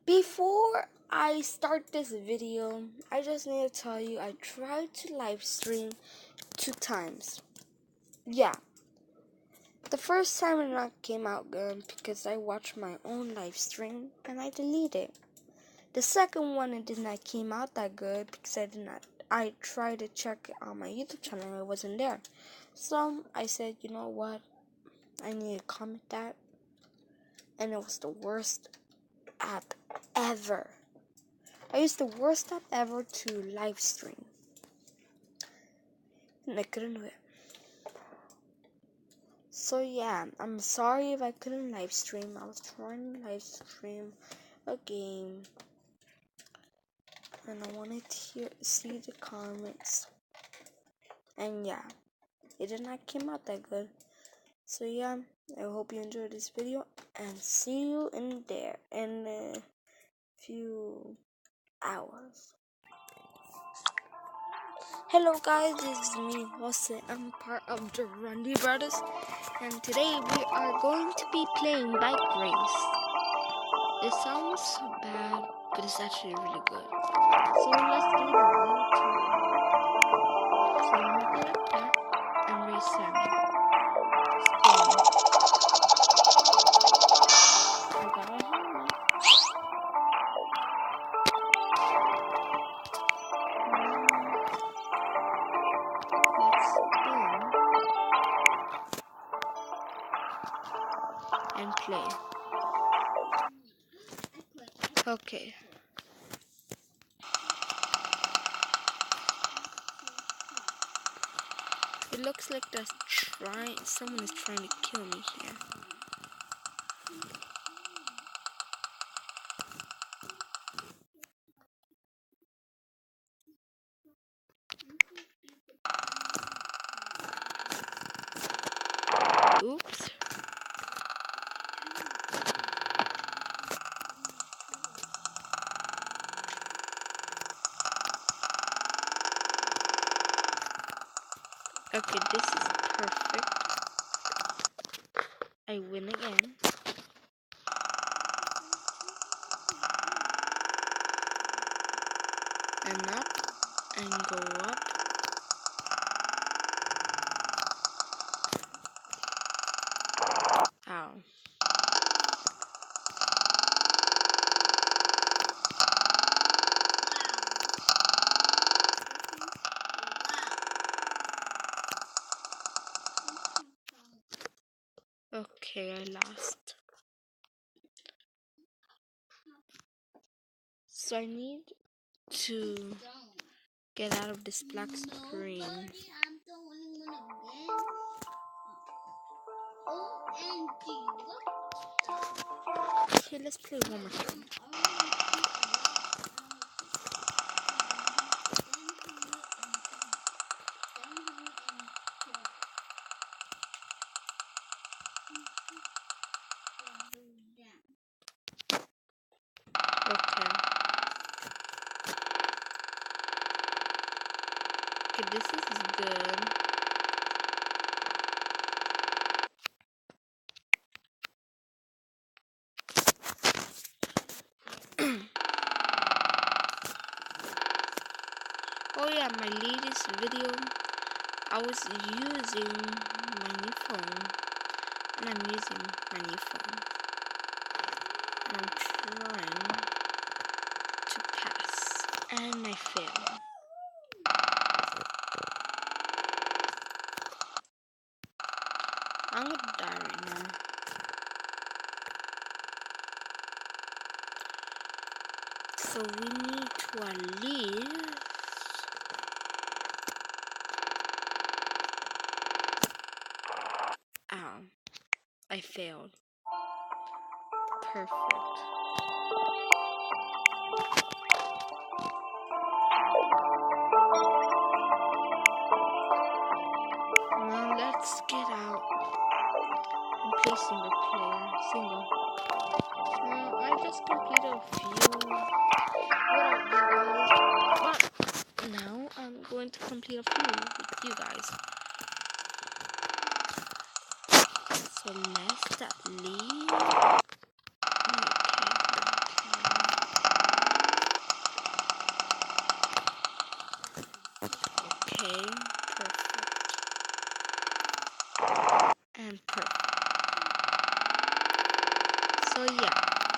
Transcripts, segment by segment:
Before I start this video, I just need to tell you I tried to live stream 2 times. Yeah, the first time it not came out good because I watched my own live stream and I deleted it. The second one it did not came out that good because I tried to check it on my YouTube channel and it wasn't there. So I said, you know what? I need to comment that. And it was the worst app ever. I used the worst app ever to live stream. And I couldn't do it. So yeah, I'm sorry if I couldn't live stream. I was trying to live stream a game. And I wanted to see the comments. And yeah, it did not come out that good. So yeah, I hope you enjoyed this video. And see you in there in a few hours. Hello guys, this is me, Jose. I'm part of the Rundy Brothers, and today we are going to be playing Bike Race. It sounds bad, but it's actually really good. So let's do the World Tour. So I'm gonna go like that and race Sammy. Spin. I got a helmet. Let's spin and play. Okay. It looks like someone is trying to kill me here. Oops. Okay, this is perfect. I win again. And up and go up. Ow. Okay, I lost. So I need to get out of this black screen. Okay, let's play one more time. Okay. Okay, this is good. Oh yeah, my latest video, I was using my new phone. And I'm using my new phone. And I'm trying to pass. And I fail. I'm gonna die right now. So we need to at least ow. I failed. Perfect. Now let's get out and play single player. I just completed a few. What up, you guys? But now I'm going to complete a few with you guys. So let's at least. Okay.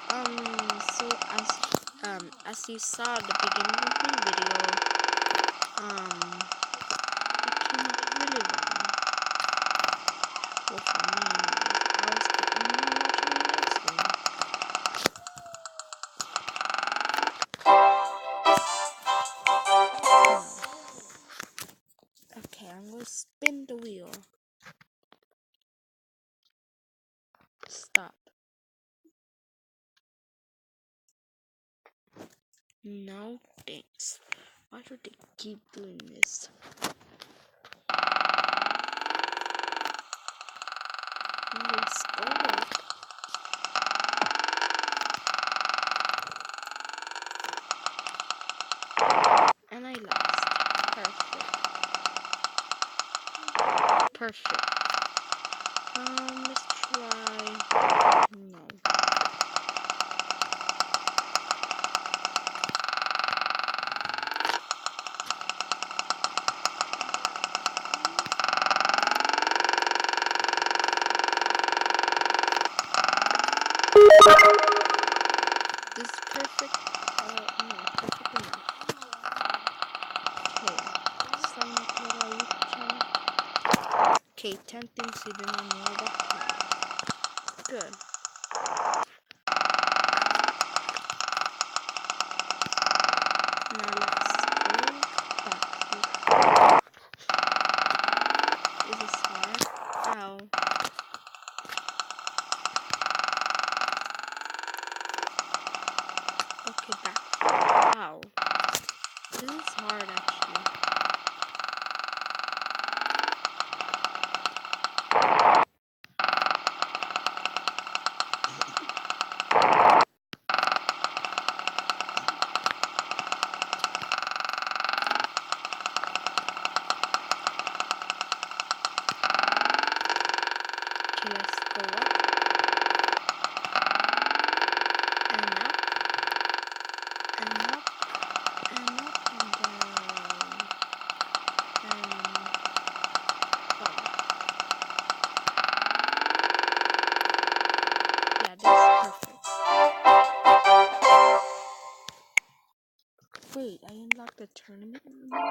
So as you saw at the beginning of my video, it came out really wrong. Well, for me anyways. I was the only one watching the live stream. Okay, I'm gonna spin the wheel. Stop. No thanks. Why do they keep doing this? Let's go up. And I lost. Perfect. Let's try. No. This is perfect. No, perfect enough. Okay. Sign up to our YouTube channel. Okay, 10 things you didn't know about Kyle. Good. Now let's go back. This is hard. Ow. Okay, back. Ow. This is hard actually. Okay, let's go up. And up. And up. And up and down. And fall. Yeah, that's perfect. Wait, I unlocked the tournament mode?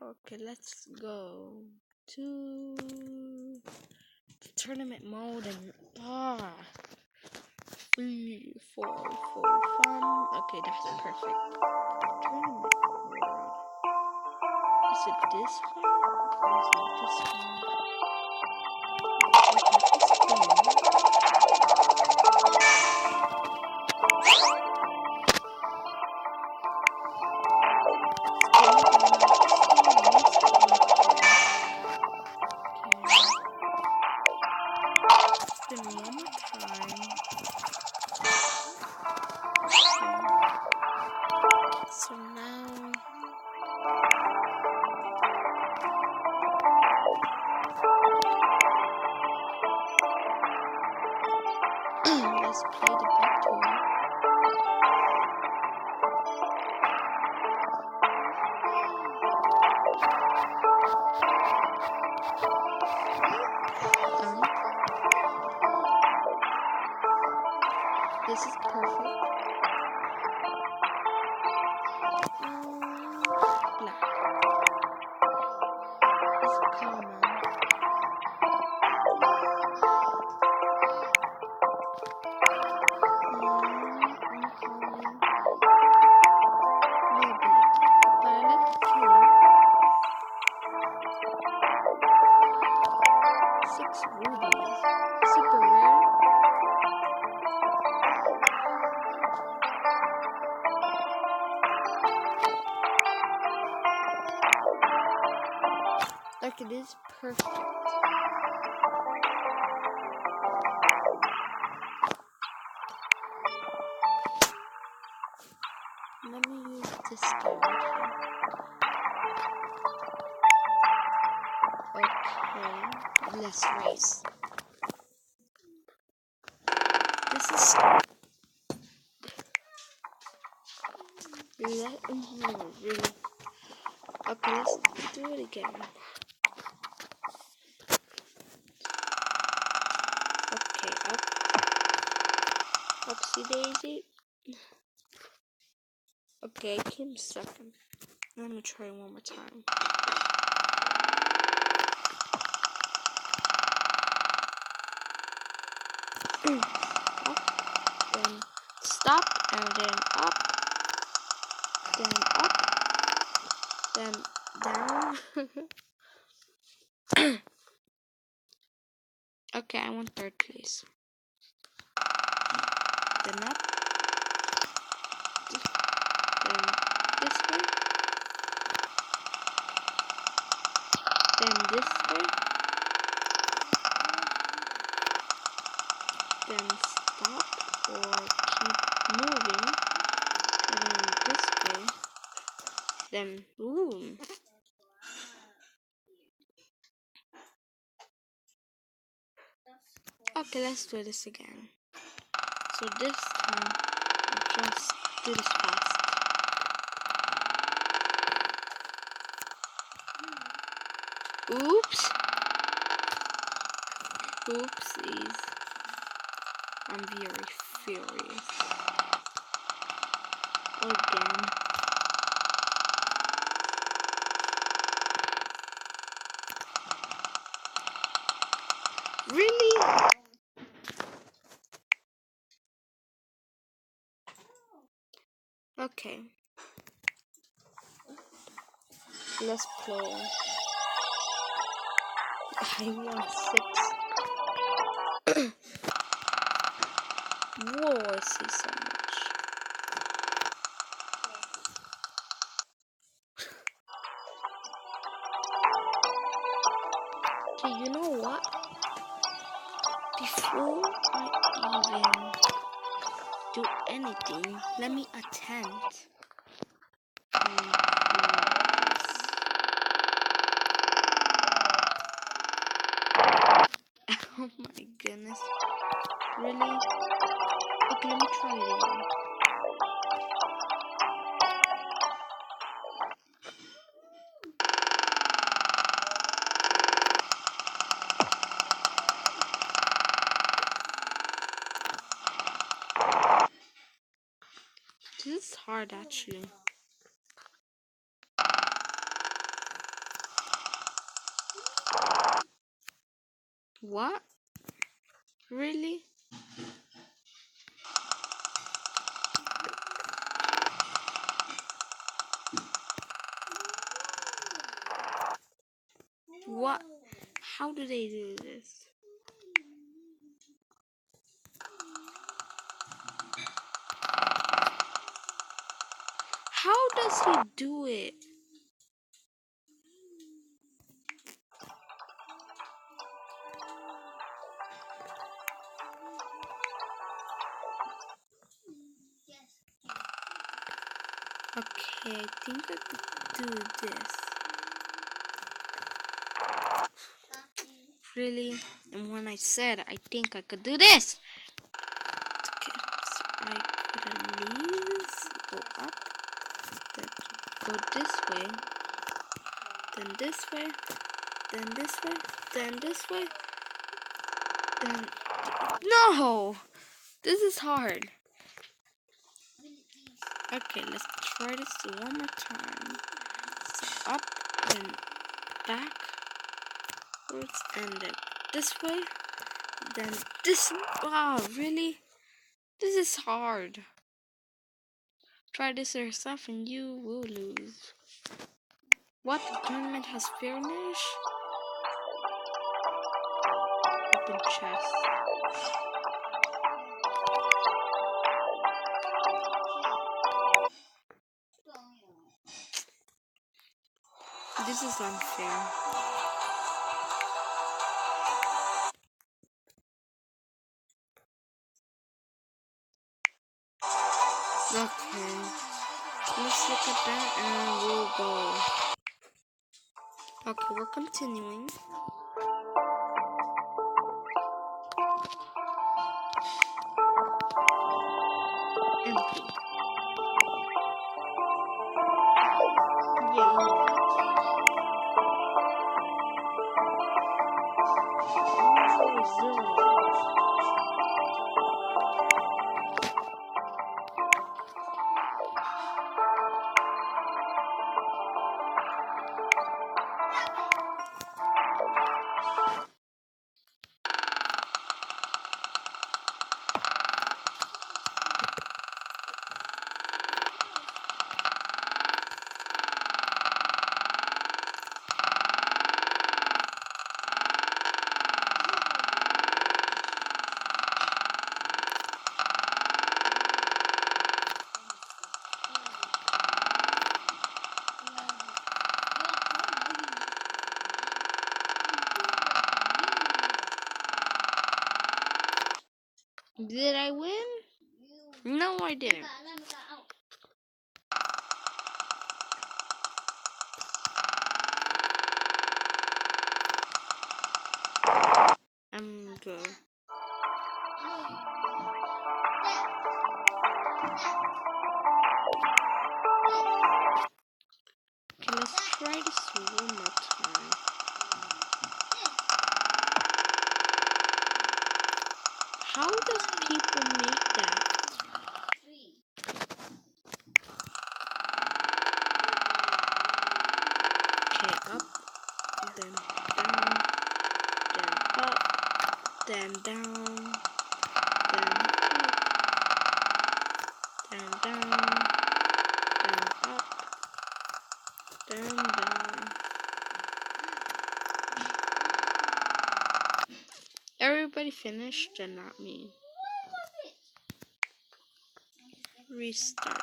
Okay, let's go to the tournament mode and 3, 4, 4, fun. Okay, that's perfect. Tournament world. Is it this one? Or is it this one? Okay, let's spin. Spin one more time. Okay. So now let's play the back tour. This is perfect. Black. This is common. Uncommon. Maybe. Violet 2. 6 rubies. Super rare. Like it is perfect. Let me use this guy right here. Okay, let's race. This is really. Okay, let's do it again. Okay, up. Oopsie daisy. Okay, I came second. Let me try one more time. Up, then stop, and then up, then down. Okay, I want third place. Then up, then this way, then this way, then stop or keep moving, and then this way, then boom. Okay, let's do this again. So this time, just do this fast. Oops. Oopsies. I'm very furious. Again. Really? Okay. Let's play. I want 6. Whoa, I see so much. Okay, you know what? Before I even do anything, let me attempt. Oh my goodness. Really? Okay, let me try it again. This is hard actually. What? Really? What? How do they do this? How does he do it? Okay, I think I could do this. Really? And when I said I think I could do this. Okay, so I could at least go up, then go this way, then this way, then this way, then this way, then... No! This is hard. Okay, let's try this one more time. So up, then backwards, and then this way, then this... Wow, really? This is hard. Try this yourself and you will lose. What? The tournament has finished? Open chest. This is unfair. Okay. Let's look at that and we'll go. Okay, we're continuing. Empty. Yeah. Oh, zero. Did I win? No, I didn't. I'm good. Okay, let's try this one more time. How does people make that? Okay, up, then down, then up, then down, then up, then down, then up, then down. Everybody finished and not me. Restart.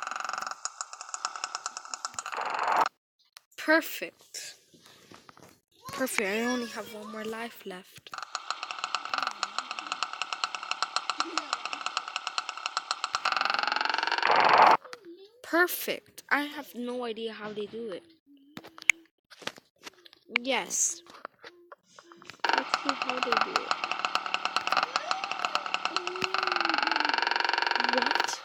Perfect. Perfect. I only have one more life left. Perfect. I have no idea how they do it. Yes. Let's see how they do it. What?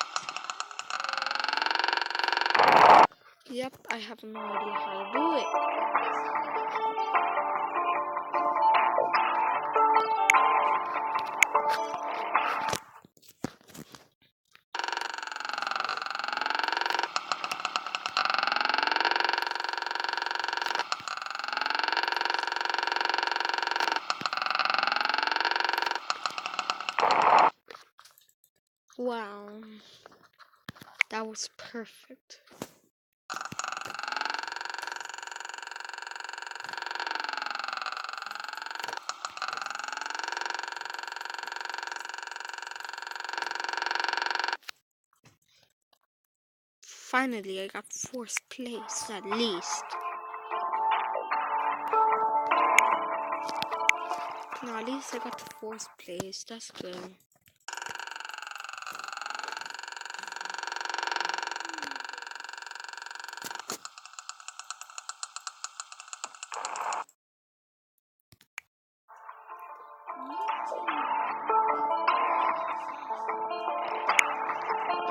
Yep, I have no idea how to do it. Wow. That was perfect. Finally, I got 4th place at least. No, at least I got 4th place. That's good.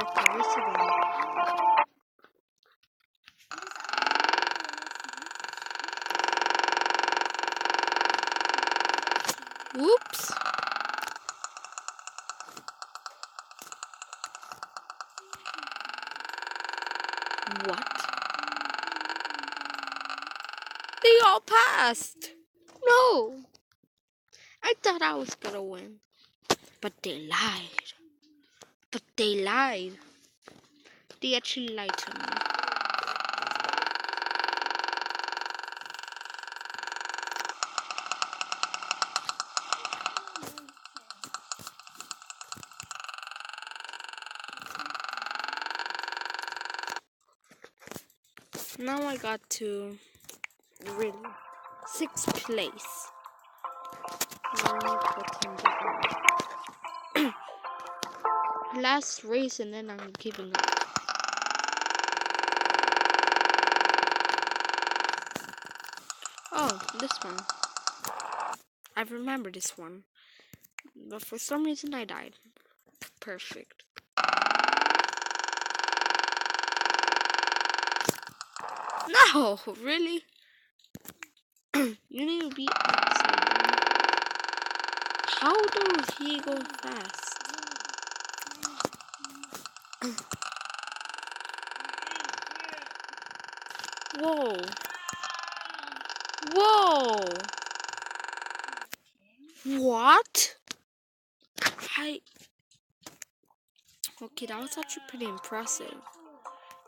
Okay, what's it on? Whoops. What? They all passed. No. I thought I was gonna win. But they lied. But they lied. They actually lied to me. Now I got to really 6th place. Last race and then I'm giving up. Oh, this one. I remember this one. But for some reason I died. Perfect. No, really? You need to be upside down. How does he go fast? Whoa. Whoa. What? Okay, that was actually pretty impressive.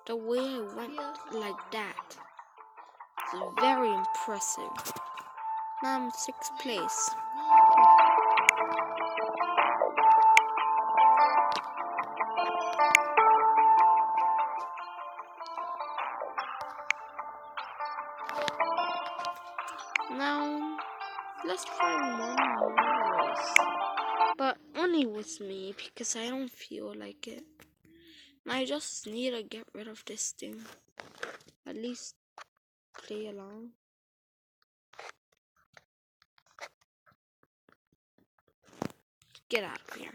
The way I went like that. It's very impressive. Now I'm 6th place. Now, let's try one more race. But only with me because I don't feel like it. I just need to get rid of this thing. At least play along. Get out of here.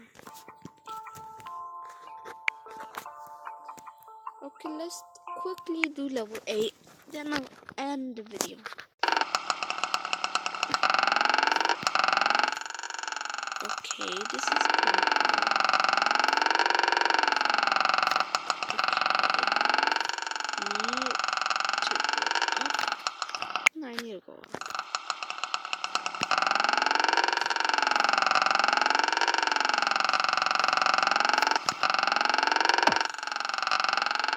Okay, let's quickly do level 8. Then I'll end the video. Okay, this is pretty cool. I need to go up.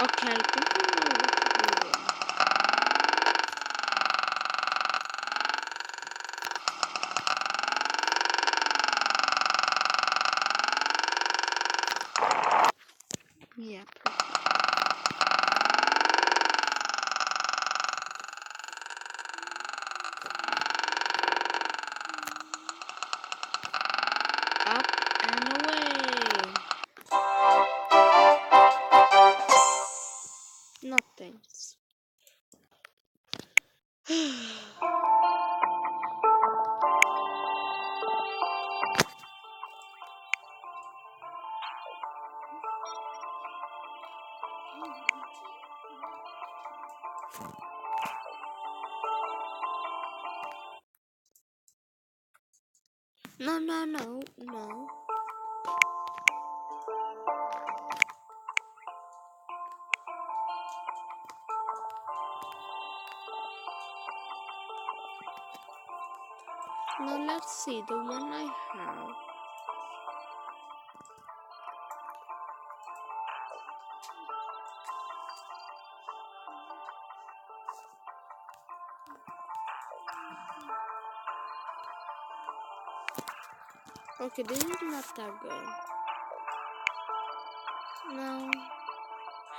Okay, I think I know what to do there. Yeah, perfect. Up and away. No thanks. No. Now let's see the one I have. Okay, this is not that good. No,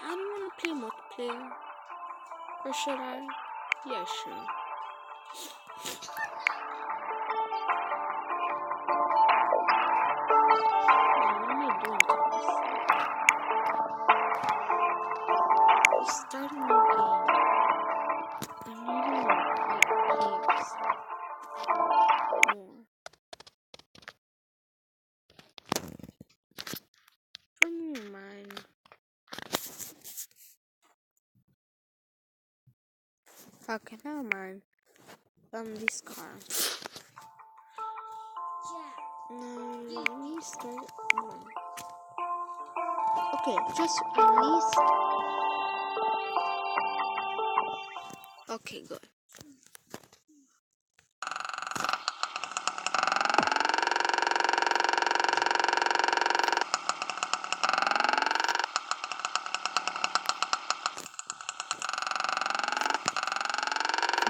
I don't want to play multiplayer. Or should I? Yeah, sure. What am I doing to myself? Start a new game. I'm needing peeps. More. From your mind. Okay, never mind. This car. No, let me start one. Okay, just at least. Okay, good.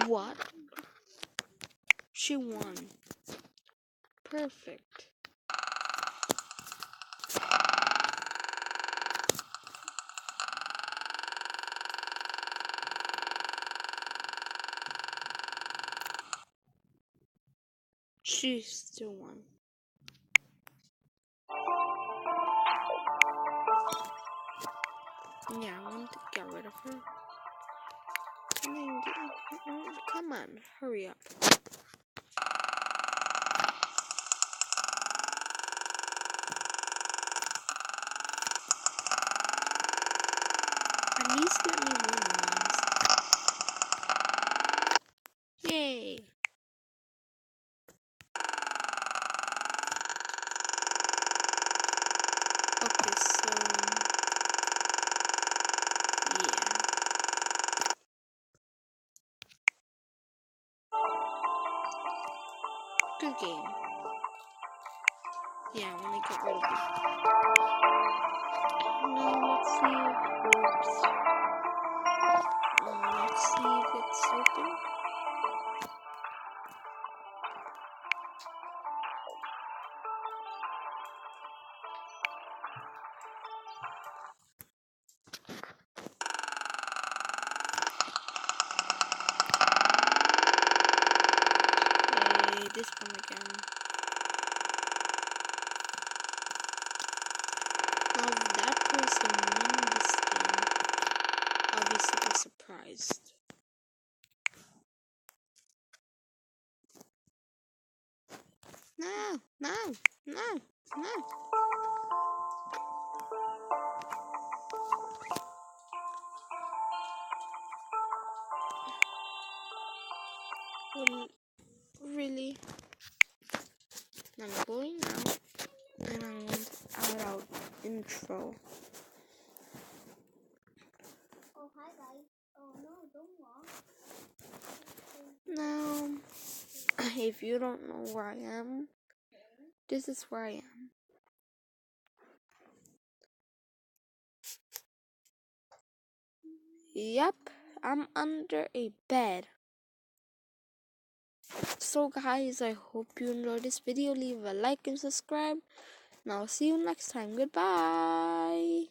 What? She won. Perfect. She still won. Yeah, I want to get rid of her. Come on, hurry up. At least let me win once. Yay! Okay, so yeah. Good game. Yeah, I want to get rid of it. Now let's see. Oops. Let's see if it's open. Okay, this one again. guys can win this game, I'll be super surprised. No, no, no, no. Well, really? I'm going out and I'm going to add out intro. Oh, hi guys. Oh no, don't walk. Now, if you don't know where I am, this is where I am. Yep, I'm under a bed. So guys, I hope you enjoyed this video. Leave a like and subscribe. And I'll see you next time. Goodbye.